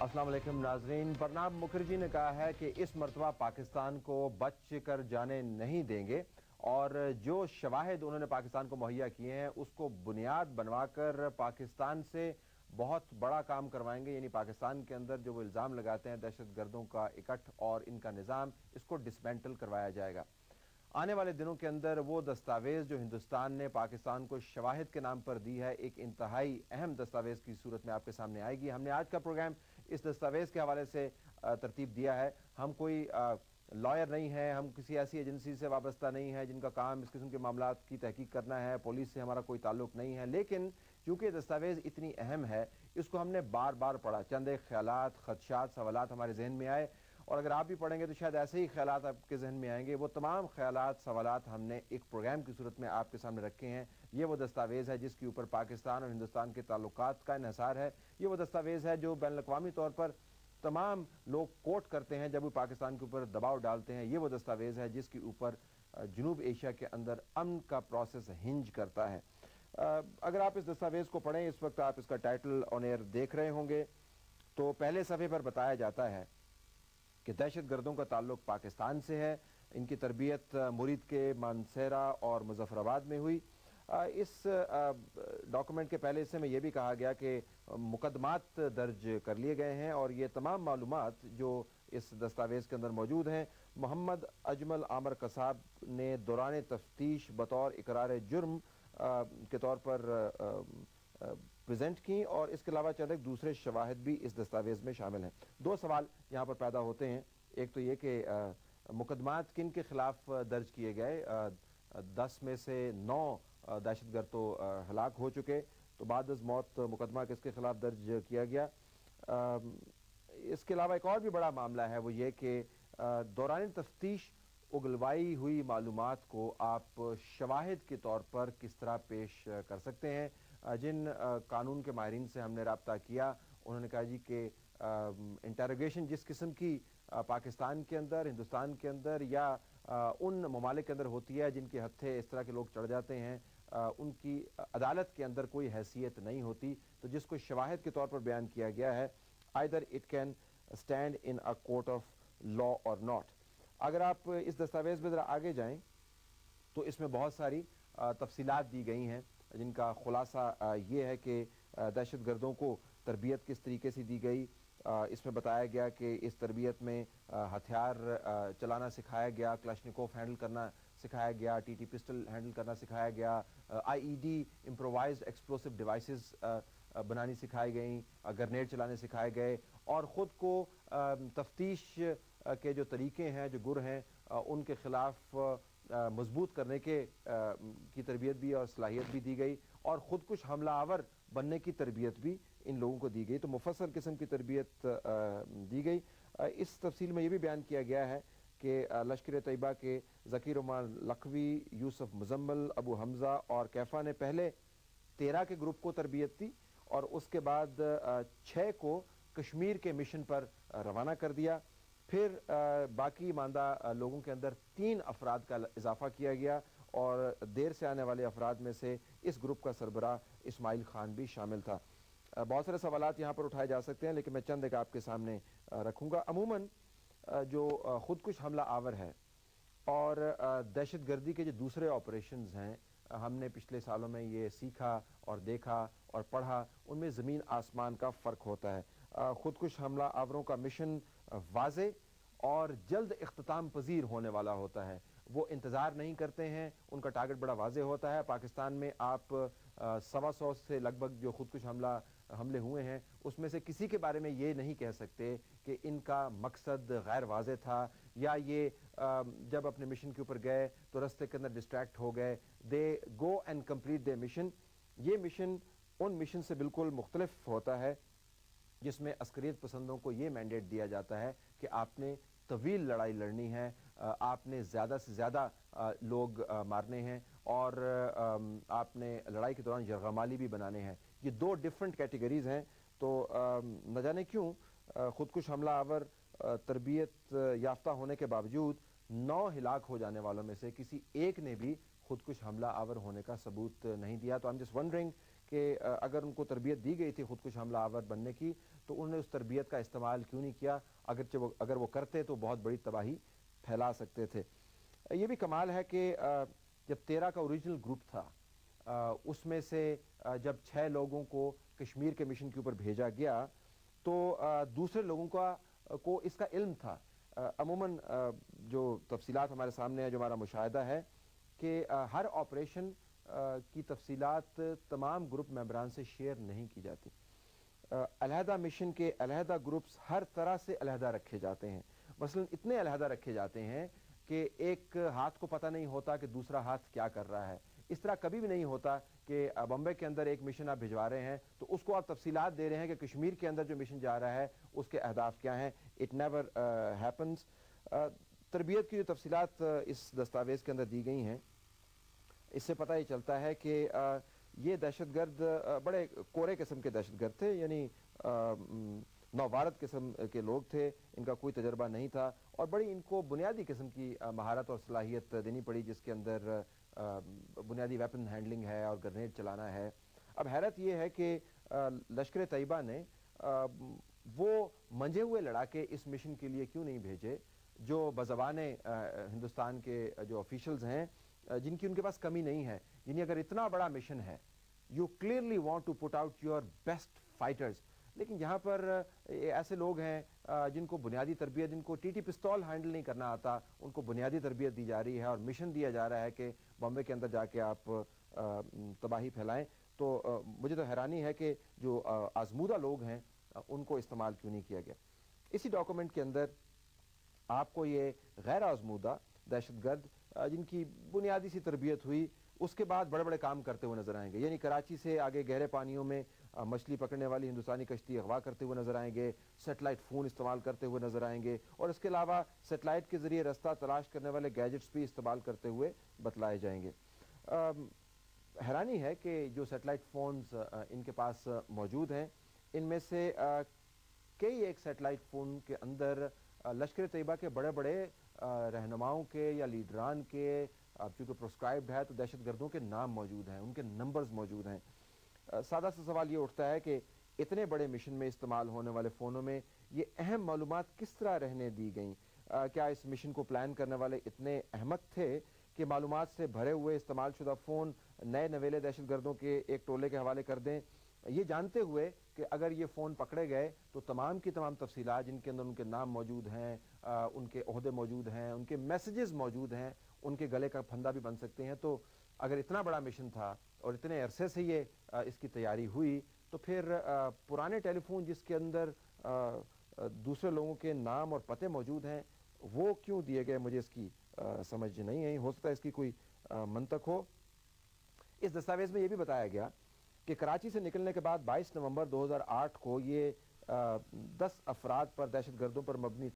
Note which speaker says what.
Speaker 1: अस्सलाम वालेकुम नाजरीन। प्रणब मुखर्जी ने कहा है कि इस मरतबा पाकिस्तान को बच कर जाने नहीं देंगे और जो शवाहिद उन्होंने पाकिस्तान को मुहैया किए हैं उसको बुनियाद बनवाकर पाकिस्तान से बहुत बड़ा काम करवाएंगे। यानी पाकिस्तान के अंदर जो वो इल्ज़ाम लगाते हैं दहशत गर्दों का इकट्ठ और इनका निज़ाम, इसको डिसमेंटल करवाया जाएगा। आने वाले दिनों के अंदर वो दस्तावेज़ जो हिंदुस्तान ने पाकिस्तान को शवाहिद के नाम पर दी है, एक इंतहाई अहम दस्तावेज़ की सूरत में आपके सामने आएगी। हमने आज का प्रोग्राम इस दस्तावेज़ के हवाले से तरतीब दिया है। हम कोई लॉयर नहीं है, हम किसी ऐसी एजेंसी से वाबस्ता नहीं है जिनका काम इस किस्म के मामलात की तहकीक करना है, पुलिस से हमारा कोई ताल्लुक नहीं है। लेकिन चूँकि दस्तावेज़ इतनी अहम है, इसको हमने बार बार पढ़ा। चंद एक ख्यालात, खदशात, सवालात हमारे जहन में आए और अगर आप भी पढ़ेंगे तो शायद ऐसे ही ख्यालात आपके जहन में आएंगे। वो तमाम ख्यालात, सवालात हमने एक प्रोग्राम की सूरत में आपके सामने रखे हैं। ये वो दस्तावेज़ है जिसके ऊपर पाकिस्तान और हिंदुस्तान के ताल्लुकात का इन्हिसार है। ये वो दस्तावेज़ है जो बैनुल अक़वामी तौर पर तमाम लोग कोट करते हैं जब वो पाकिस्तान के ऊपर दबाव डालते हैं। ये वो दस्तावेज़ है जिसके ऊपर जनूब एशिया के अंदर अमन का प्रोसेस हिंज करता है। अगर आप इस दस्तावेज़ को पढ़ें, इस वक्त आप इसका टाइटल ऑन एयर देख रहे होंगे, तो पहले सफ़े पर बताया जाता है कि दहशत गर्दों का ताल्लुक पाकिस्तान से है। इनकी तरबियत मुरीद के मानसेरा और मुजफ्फराबाद में हुई। इस डॉक्यूमेंट के पहले हिस्से में यह भी कहा गया कि मुकदमात दर्ज कर लिए गए हैं और ये तमाम मालूमात जो इस दस्तावेज़ के अंदर मौजूद हैं, मोहम्मद अजमल आमर कसाब ने दौरान तफ्तीश बतौर इकरार जुर्म के तौर पर प्रेजेंट की और इसके अलावा चंद एक दूसरे शवाहिद भी इस दस्तावेज़ में शामिल हैं। दो सवाल यहाँ पर पैदा होते हैं। एक तो ये कि मुकदमात किन के खिलाफ दर्ज किए गए। 10 में से 9 दहशतगर्द तो हलाक हो चुके, तो बाद अज़ मौत मुकदमा किसके खिलाफ दर्ज किया गया। इसके अलावा एक और भी बड़ा मामला है, वो ये कि दौरान तफ्तीश उगलवाई हुई मालूमात को आप शवाहिद के तौर पर किस तरह पेश कर सकते हैं। जिन कानून के माहिरीन से हमने रब्ता किया, उन्होंने कहा जी कि इंटरोगेशन जिस किस्म की पाकिस्तान के अंदर, हिंदुस्तान के अंदर या उन ममालिक के अंदर होती है जिनके हत्थे इस तरह के लोग चढ़ जाते हैं, उनकी अदालत के अंदर कोई हैसियत नहीं होती। तो जिसको शवाहिद के तौर पर बयान किया गया है, either it can stand in a court of law और नॉट। अगर आप इस दस्तावेज़ में ज़रा आगे जाएं तो इसमें बहुत सारी तफसीलात दी गई हैं जिनका खुलासा ये है कि दहशत गर्दों को तरबियत किस तरीके से दी गई। इसमें बताया गया कि इस तरबियत में हथियार चलाना सिखाया गया, क्लशनिकोफ हैंडल करना सिखाया गया, टीटी पिस्टल हैंडल करना सिखाया गया, आईईडी इम्प्रोवाइज्ड एक्सप्लोसिव डिवाइसेस बनानी सिखाई गई, ग्रेनेड चलाने सिखाए गए और ख़ुद को तफ्तीश के जो तरीके हैं, जो गुर हैं, उनके ख़िलाफ़ मजबूत करने की तरबियत भी और सलाहियत भी दी गई और ख़ुदकुश हमला आवर बनने की तरबियत भी इन लोगों को दी गई। तो मुफस्सल किस्म की तरबियत दी गई। इस तफसील में ये भी बयान किया गया है कि लश्कर तैयबा के ज़कीर उमर लखवी, यूसुफ मुजम्मल, अबू हमज़ा और कैफ़ा ने पहले 13 के ग्रुप को तरबियत दी और उसके बाद 6 को कश्मीर के मिशन पर रवाना कर दिया। फिर बाकी मानदा लोगों के अंदर 3 अफराद का इजाफा किया गया और देर से आने वाले अफराद में से इस ग्रुप का सरबराह इस्माइल खान भी शामिल था। बहुत सारे सवालात यहाँ पर उठाए जा सकते हैं, लेकिन मैं चंद एक आपके सामने रखूँगा। अमूमन जो खुदकुश हमला आवर है और दहशत गर्दी के जो दूसरे ऑपरेशंस हैं, हमने पिछले सालों में ये सीखा और देखा और पढ़ा, उनमें ज़मीन आसमान का फ़र्क होता है। खुदकुश हमला आवरों का मिशन वाज़े और जल्द इख्तिताम पजीर होने वाला होता है। वो इंतज़ार नहीं करते हैं, उनका टारगेट बड़ा वाज़े होता है। पाकिस्तान में आप 125 से लगभग जो खुदकुश हमले हुए हैं, उसमें से किसी के बारे में ये नहीं कह सकते कि इनका मकसद गैर वाज़े था या ये जब अपने मिशन के ऊपर गए तो रास्ते के अंदर डिस्ट्रैक्ट हो गए। They go and complete their mission. ये मिशन उन मिशन से बिल्कुल मुख्तलिफ होता है जिसमें अस्करियत पसंदों को ये मैंडेट दिया जाता है कि आपने तवील लड़ाई लड़नी है, आपने ज़्यादा से ज़्यादा लोग मारने हैं और आपने लड़ाई के दौरान यरगमाली भी बनाने हैं। ये 2 डिफरेंट कैटेगरीज हैं। तो न जाने क्यों खुदकुश हमला आवर तरबियत याफ्ता होने के बावजूद 9 हिलाक हो जाने वालों में से किसी एक ने भी खुदकुश हमला आवर होने का सबूत नहीं दिया। तो आई एम जस्ट वंडरिंग کہ اگر ان کو تربیت دی گئی تھی خودکش حملہ آور بننے کی تو انہوں نے اس تربیت کا استعمال کیوں نہیں کیا؟ اگرچہ اگر وہ کرتے تو بہت بڑی تباہی پھیلا سکتے تھے۔ یہ بھی کمال ہے کہ جب 13 کا اوریجنل گروپ تھا اس میں سے جب 6 لوگوں کو کشمیر کے مشن کے اوپر بھیجا گیا تو دوسرے لوگوں کو اس کا علم تھا۔ عموماً جو تفصیلات ہمارے سامنے ہیں، جو ہمارا مشاہدہ ہے کہ ہر آپریشن کی تفصیلات تمام گروپ ممبران سے شیئر نہیں کی جاتی۔ علیحدہ مشن کے علیحدہ گروپس ہر طرح سے علیحدہ رکھے جاتے ہیں، مثلا اتنے علیحدہ رکھے جاتے ہیں کہ ایک ہاتھ کو پتہ نہیں ہوتا کہ دوسرا ہاتھ کیا کر رہا ہے۔ اس طرح کبھی بھی نہیں ہوتا کہ بمبے کے اندر ایک مشن آپ بھجوا رہے ہیں تو اس کو آپ تفصیلات دے رہے ہیں کہ کشمیر کے اندر جو مشن جا رہا ہے اس کے اہداف کیا ہیں۔ It never happens. تربیت کی جو تفصیلات اس دستاویز کے اندر دی گئی ہیں اس سے پتہ یہ چلتا ہے کہ یہ دہشت گرد بڑے کورے قسم کے دہشت گرد تھے، یعنی نووارد قسم کے لوگ تھے، ان کا کوئی تجربہ نہیں تھا اور بڑی ان کو بنیادی قسم کی مہارت اور صلاحیت دینی پڑی جس کے اندر بنیادی ویپن ہینڈلنگ ہے اور گرنیڈ چلانا ہے۔ اب حیرت یہ ہے کہ لشکر طیبہ نے وہ منجے ہوئے لڑاکے اس مشن کے لیے کیوں نہیں بھیجے جو بزبان ہندوستان کے جو آفیشلز ہیں جن کی ان کے پاس کمی نہیں ہے، یعنی اگر اتنا بڑا مشن ہے you clearly want to put out your best fighters, لیکن یہاں پر ایسے لوگ ہیں جن کو بنیادی تربیت، جن کو ٹی پستول ہینڈل نہیں کرنا آتا، ان کو بنیادی تربیت دی جا رہی ہے اور مشن دیا جا رہا ہے کہ بامبے کے اندر جا کے آپ تباہی پھیلائیں۔ تو مجھے تو حیرانی ہے کہ جو آزمودہ لوگ ہیں ان کو استعمال کیوں نہیں کیا گیا۔ اسی ڈاکومنٹ کے اندر آپ کو یہ غیر آزمودہ دہشت گرد جن کی بنیادی سی تربیت ہوئی اس کے بعد بڑے بڑے کام کرتے ہوئے نظر آئیں گے، یعنی کراچی سے آگے گہرے پانیوں میں مچھلی پکڑنے والی ہندوستانی کشتی اغوا کرتے ہوئے نظر آئیں گے، سیٹلائٹ فون استعمال کرتے ہوئے نظر آئیں گے اور اس کے علاوہ سیٹلائٹ کے ذریعے رستہ تلاش کرنے والے گیجٹس بھی استعمال کرتے ہوئے بتلائے جائیں گے۔ حیرانی ہے کہ جو سیٹلائٹ فونز ان کے پاس موجود ہیں ان میں سے کئی ایک سیٹلائٹ فون کے اندر لشکر طیبہ کے بڑے بڑے رہنماؤں کے یا لیڈران کے چونکہ پروسکرائبڈ ہے تو دہشت گردوں کے نام موجود ہیں، ان کے نمبرز موجود ہیں۔ سادہ سا سوال یہ اٹھتا ہے کہ اتنے بڑے مشن میں استعمال ہونے والے فونوں میں یہ اہم معلومات کس طرح رہنے دی گئیں؟ کیا اس مشن کو پلان کرنے والے اتنے احمق تھے کہ معلومات سے بھرے ہوئے استعمال شدہ فون نئے نویلے دہشت گردوں کے ایک ٹولے کے حوالے کر دیں، یہ جانتے ہوئے کہ اگر یہ فون پکڑے گئے تو تمام کی تمام تفصیلات جن کے اندر ان کے نام موجود ہیں، ان کے عہدے موجود ہیں، ان کے میسیجز موجود ہیں، ان کے گلے کا پھندا بھی بن سکتے ہیں؟ تو اگر اتنا بڑا مشن تھا اور اتنے عرصے سے یہ اس کی تیاری ہوئی تو پھر پرانے ٹیلی فون جس کے اندر دوسرے لوگوں کے نام اور پتے موجود ہیں وہ کیوں دیے گئے؟ مجھے اس کی سمجھ نہیں آئی، ہو سکتا ہے اس کی کوئی منطق ہو۔ اس دستاویز میں یہ بھی بتایا گیا کہ کراچی سے نکلنے کے بعد 22 نومبر 2008 کو یہ 10 افراد پر دہشت گردوں پر مبنی